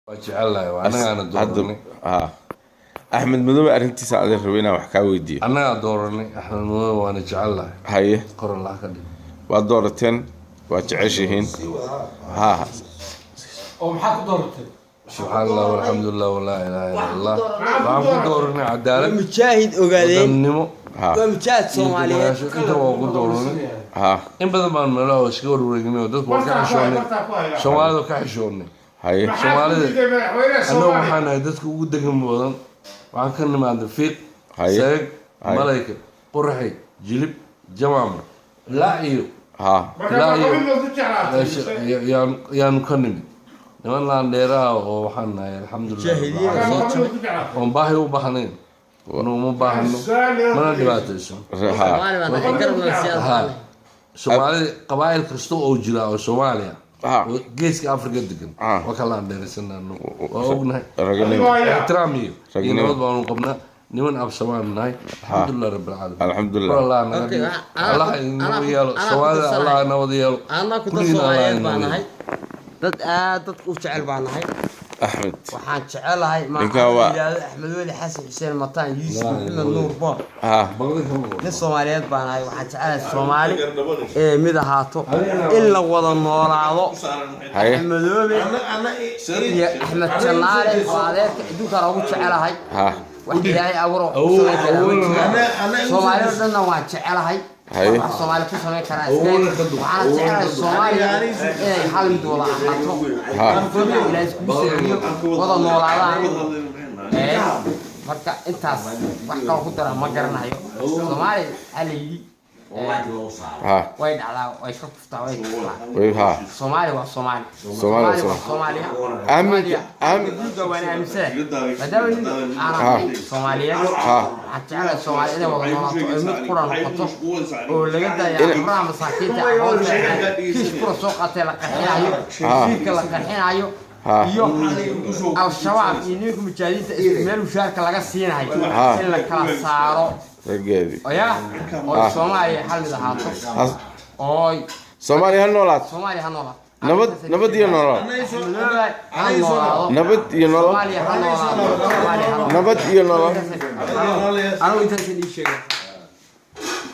وجعلها وأنا دورني أحمد مدوي أرنتي سعد الروينا وحكاويدي أنا دورني أحمد مدوي وأنا جعلها هاي قرر الله كذي ودورتين وتعيشين ها ومحك دورتين سبحان الله والحمد لله ولا إله إلا الله وعم دورني عدالة مجاهد أوغادين ومجاهد صومالي أنت هو دورني إن بدل ما نملا شكور ورجيني ودت بوكاشوني شمالي كاشوني هاي شمالي أنا وحنا دتك ودكم بدن وعن كنا ما عند فيق ساق ملاك قرحي جلب جمامر لا إيو لا إيو يا نكنمي نمان لا نيرا وحنا الحمد لله ومباهي وبحنين ونوم باهنو ما نباتيش Soomaali qabaayil kasto oo jira oo Soomaaliya geeska Afrika degan wakala dheersanano waa ognahay ixtiraamiyo inoo baan qabnaa niman absamaanahay alxamdulillah rabbil alamin alxamdulillah Allah inoo yeelo Soomaaliya Allah inoo yeelo ana ku Soomaaliyeed baanahay dad aad dadku u jecel baanahay أحمد waxaan jecelahay ma Axmed Weli Xasan Xuseen Mataan Yuusuf Maxamed Nuur Boor nin Soomaaliyeed baanahay waxaan jecelahay Soomaali mid ahaato in la wada noolaado Axmed Weli iyo Axmed Janaale faadeedka adduunka ugu jecelahay wax ilaahay awro Soomaaliyeed dhanna waan jecelahay Soomaali ku sameyn karaa waxaan jecelahay Soomaaliya inay hal mid wada ahaato ilaahay isku soo wada noolaadaan marka intaas wax kale ku dara ma garanayo Soomaali xalaydi way dhacdaa way ka kuftaa way Soomaali waa Soomaali Soomaaliya duuga waan aaminsan madawada aan Soomaaliya waxaan jecelahay Soomaali inay wada noolaato ay mid quran noqoto oo laga daayaa quraan masaakiinta kiis kula soo qaatay la qaxinayo kiiska la qaxinayo iyo al-shabaab iyo nimanka mujaahidiinta meel mushaarka laga siinayo in la kala saaro رجالي oo Soomaaliya hal mid ahaato oo Soomaaliya noolaad Soomaaliya noolaad nabad iyo nolol nabad iyo nolol nabad iyo nolol أنا وأنت نيشة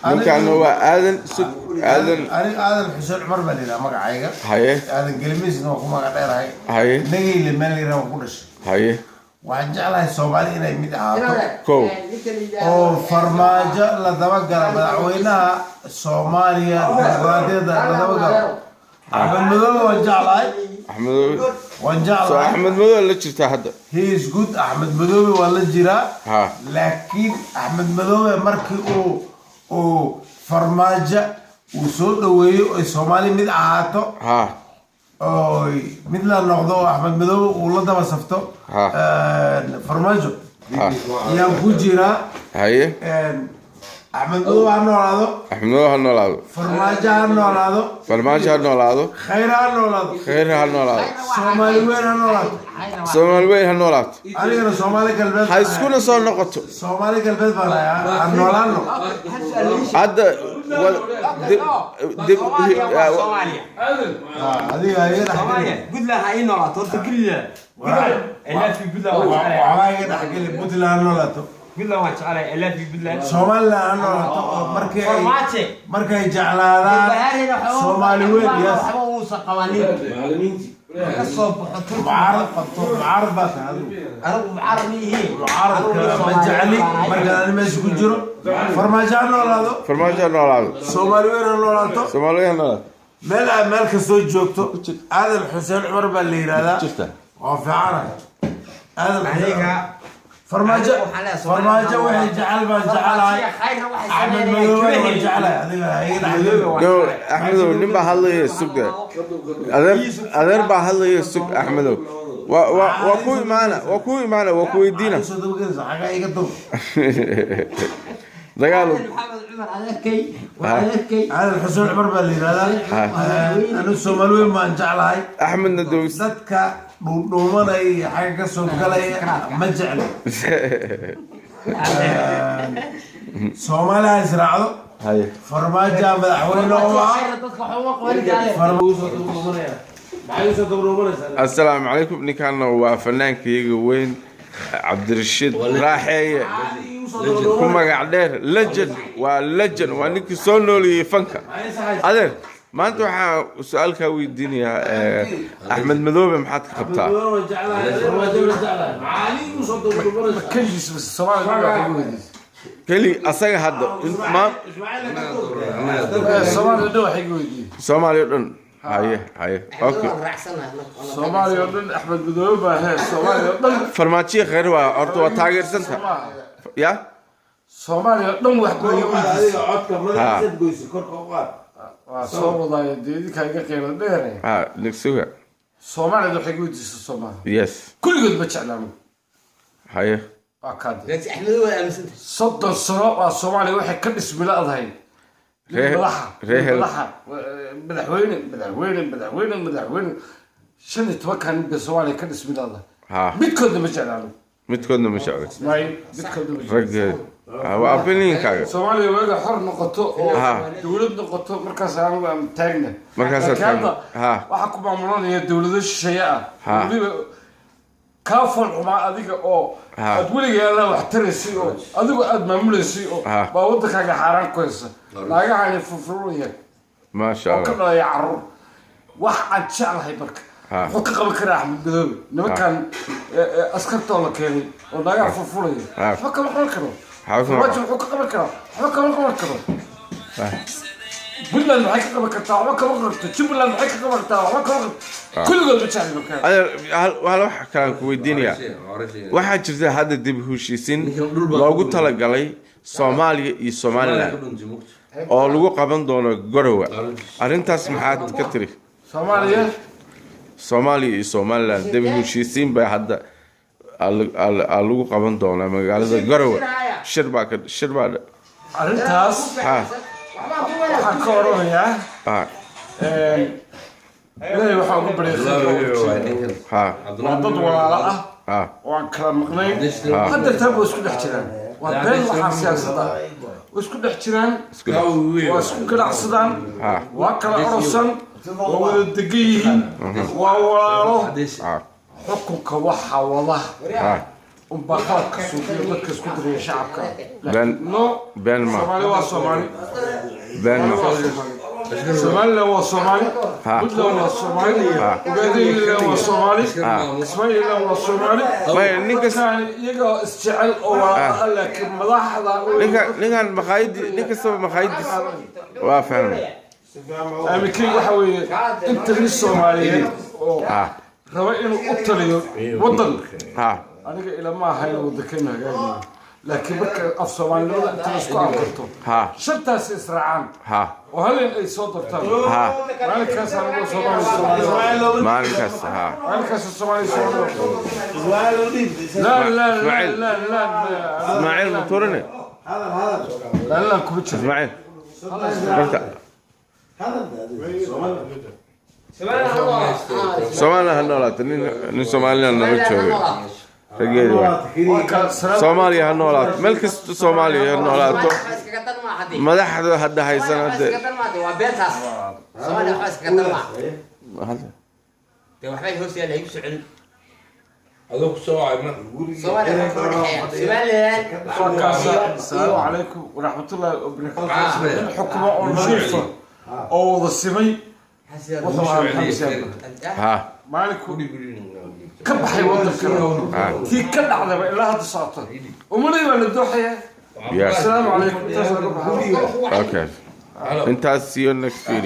ممكن هو آذن آذن حسين عمر بلينا مقعيقة هاي آذن قلميس نوكو مقعير هاي نجي اللي مالي رو كلش هاي waxaan jeclahay Soomaali inay mid ahaato كو oo farmaajo la daba gala madaxweynaha Soomaaliya dimuqraadiyadda la daba galo Axmed Madow waan jeclahay أحمد مدوي اللي شفته هذا he is good Axmed Madow waa la jiraa laakiin Axmed Madow markii uu farmaajo uu soo dhaweeyo ay Soomaali mid ahaato oo mid la noqdo Axmed Madow uu la daba safto farmaajo yaan ku jira haye Axmed Madow ha noolaado Axmed Madow ha noolaado farmaajo ha noolaado khayr ha noolaado Soomaali weyn ha noolaado anigana Soomaali galbeed ha iskuna soo noqoto Soomaali galbeed baan aan noolaano hadda adiga Soomaaliya gudlaha ay noolaato horta guriga ilaa fi gudlaha waxaa iga dhaxgali Puntland noolaato gudlaha waan jecelahay ilaa fi gudlaha Soomaaliland noolaato markay jeclaadaan Soomaali weyn yaas uu saqawanin kasoo baxo mucaarad baa tahay mucaaradka ma jecli markaan meesha ku jiro farmaajo ha noolaado Soomaali weyn ha noolaato meel kastoo joogto Aadan Xuseen Cumar baa la yiraahdaa oo fiican Aadan farmaajo waxay jecel baan jecelahay Axmed Madow waan jecelahay adiga أحمد نبى هلا يسوق أذر بهلا يسوق أحمد وكوي معنا وكوي دينا دقالو هذا الحسين عمر باللي هذا أنا الصومالي ما نجعله أحمد ندوس ذاتك دومان أي حاجة سوق لي ما جعله Soomaaliya israacdo farmaajo madaxweyne oo ah farmaajo السلام عليكم نكان وفنان كيجي وين عبد الرشيد راحي كم قاعدين لجن وانك صونولي فنكا هذا ما انتو سؤالك ويديني احمد مذوبه محط خبطه كلي أصلا هذا ما سومالي دون هاي اوكي سومالي دون احمد مذوبه هي سومالي دون فرماتشي غير وارتو تاغير سنتا يا سومالي دون wax soo waday deedii kaaga qeylo dheer nigsuga Soomaalidu waxay guudisay Soomaali yes kulligood ma jeclaan haye akad Axmed waa aaminsan soddon sano waa Soomaali waxay ka dhismilaadahay madaxweyne shan iyo toban kan Soomaali ka dhismilaadahay midkoodna ma jeclaan midkoodna ma jeclaan midkoodna ma jeclaan وأبنين كاجا. سومالي وجه حر نقطة دولة نقطة مركز عام تاجنا. مركز تاجنا. وحكم عمران هي الدولة الشيعة. كافر مع أذيك أو. أدولي يا الله واحترسي أو. أذيك أدمملسي أو. بعودك حاجة حرام كويسة. لا يعني فرويه. ما شاء الله. وكذا يعرف. واحد شعر هيبرك. حقق بكرة أحمد بدوي. لما كان أسكت الله كيني. ولا يعرف فرويه. حقق بكرة. الرجل حقق بكرة بالله إنه حقق بكرة وحقق شوف بالله إنه حقق بكرة وحقق كل قلب بتشاهد بكرة هل واحد كان كويدينيا واحد جزء هذا دبي هوشيسين لو قلت لك علي Somaliland oo lagu qaban doono Garowe arintaas maxaad ka tiri Somaliland dibin heshiisiin bay hadda lagu qaban doona magaalada Garowe shirba arintaas waxaan ka oranayaa ilaahay waxa ugu bareeyay dad walaalo ah waan kala maqnay hadda taabo isku dhex jiraan waa been waxa siyaasadda isku dhex jiraan waa isku ganacsadaan waa kala orsan waa wada degan yihiin waa walaalo xukunka waxa wada وبخاطر كسوفي وذكر سكوتري شعبك بن ما Somali waa Somali بن ما Somali waa Somali بدلا waa Somali وبعدين waa Somali إسماعيل waa Somali ما نيكس يجا استعال أو لكن ملاحظة نيكان مخايد نيكس مخايد وافهم أمريكي وحوي أنت من الصوماليين روايين أطلعوا وطن أنا إلى ما هاي ودكنا يعني لكن بك أفصل أنت مسكوا عقلته شتى سرعان وهل يصدر ترى ما الكاس أنا صومالي ما الكاس ما الكاس الصومالي لا لا لا لا لا إسماعيل مطورني لا لا كوتش إسماعيل Somali hanoolaat nin Soomaaliya nala jooga tageeyo Soomaaliya hanoolaat meel kasta Soomaaliya hanolaato madaxda hadda haysan hadda waa beertaas Soomaaliya waxa iska dalma waxay hoos yaal ay ku socon adoo ku soo ayma Soomaaliya السلام عليكم ورحمة الله وبركاته الحكومة والشرطة أو الصمي ها مالك كم حي وضع كم في كل عذاب إلا هذا ساطر ومني ولا الدوحية السلام عليكم اوكي انت see you next video